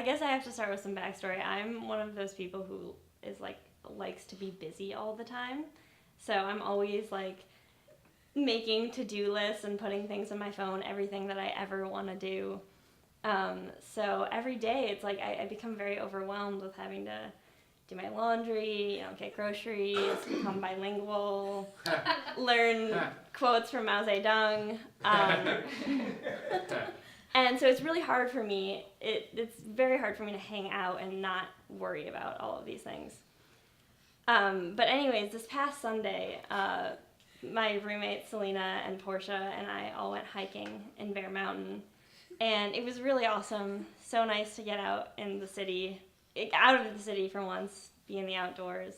I guess I have to start with some backstory. I'm one of those people who is likes to be busy all the time. So I'm always like making to-do lists and putting things in my phone, everything that I ever want to do. So every day it's like I become very overwhelmed with having to do my laundry, get groceries, become bilingual, learn quotes from Mao Zedong. And so it's really hard for me. It's very hard for me to hang out and not worry about all of these things. But anyways, this past Sunday, my roommates Selena and Portia and I all went hiking in Bear Mountain. And it was really awesome. So nice to get out in the city, out of the city for once, be in the outdoors.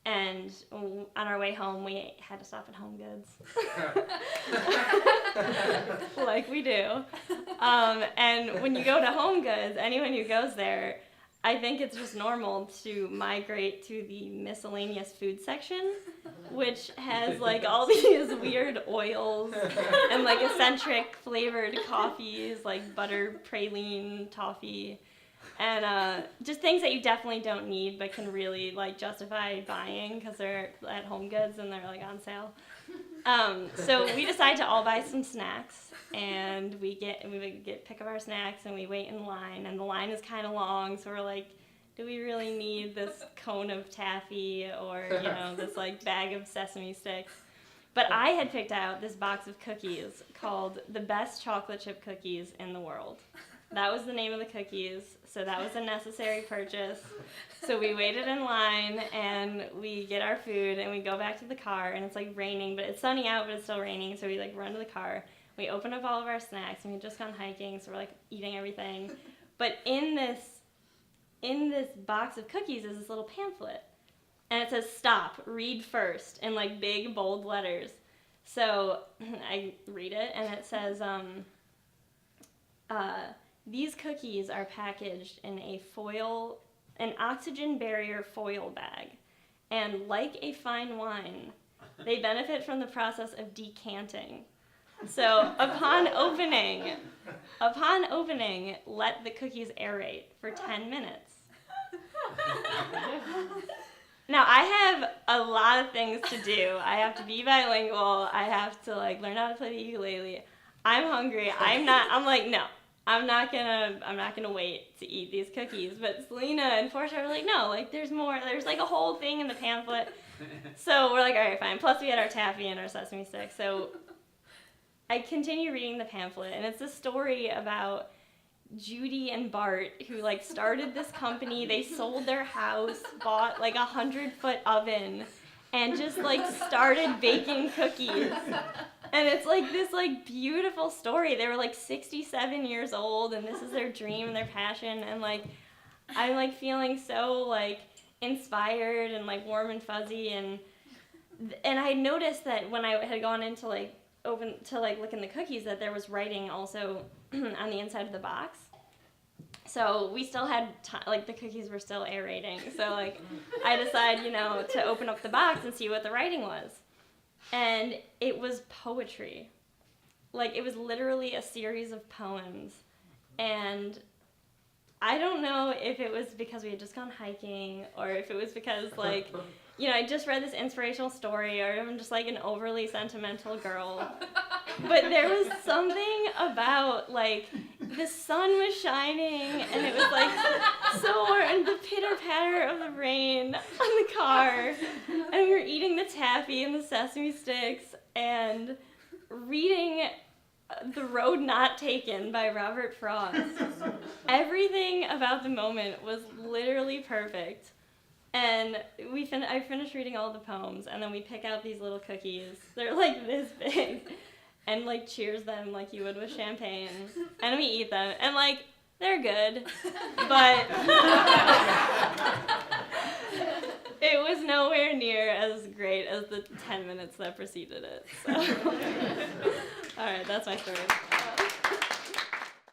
And on our way home, we had to stop at Home Goods. Like we do. And when you go to Home Goods, anyone who goes there, I think it's just normal to migrate to the miscellaneous food section, which has like all these weird oils and like eccentric flavored coffees, like butter, praline, toffee, and just things that you definitely don't need but can really like justify buying because they're at Home Goods and they're like on sale. So we decide to all buy some snacks, and we pick up our snacks and we wait in line, and the line is kind of long, so we're like, do we really need this cone of taffy or this like bag of sesame sticks? But I had picked out this box of cookies called the best chocolate chip cookies in the world. That was the name of the cookies, so that was a necessary purchase. So we waited in line, and we get our food, and we go back to the car, and it's like raining, but it's sunny out, but it's still raining, so we like run to the car. We open up all of our snacks, and we'd just gone hiking, so we're like eating everything. But in this box of cookies is this little pamphlet, and it says "Stop, read first" in like big bold letters. So I read it, and it says, these cookies are packaged in an oxygen barrier foil bag, and like a fine wine, they benefit from the process of decanting. So upon opening, let the cookies aerate for 10 minutes. Now, I have a lot of things to do. I have to be bilingual. I have to like learn how to play the ukulele. I'm hungry. I'm like, no. I'm not gonna wait to eat these cookies. But Selena and Portia were like, no, like there's more. There's like a whole thing in the pamphlet. So we're like, all right, fine. Plus we had our taffy and our sesame sticks. So I continue reading the pamphlet, and it's a story about Judy and Bart who like started this company. They sold their house, bought like 100-foot oven, and just like started baking cookies. And it's like this like beautiful story. They were like 67 years old, and this is their dream and their passion, and like I'm like feeling so like inspired and like warm and fuzzy, and I noticed that when I had gone into like open to like look in the cookies that there was writing also on the inside of the box. So we still had like the cookies were still aerating. So like I decided, to open up the box and see what the writing was. And it was poetry. Like it was literally a series of poems. And I don't know if it was because we had just gone hiking or if it was because like, I just read this inspirational story or I'm just like an overly sentimental girl. But there was something about like the sun was shining and it was like so warm and the pitter patter of the rain on the car. And we were eating the taffy and the sesame sticks and reading The Road Not Taken by Robert Frost. Everything about the moment was literally perfect. And I finished reading all the poems, and then we pick out these little cookies. They're like this big, and like cheers them like you would with champagne. And we eat them, and like they're good, but it was nowhere near as great as the 10 minutes that preceded it. So. All right, that's my story.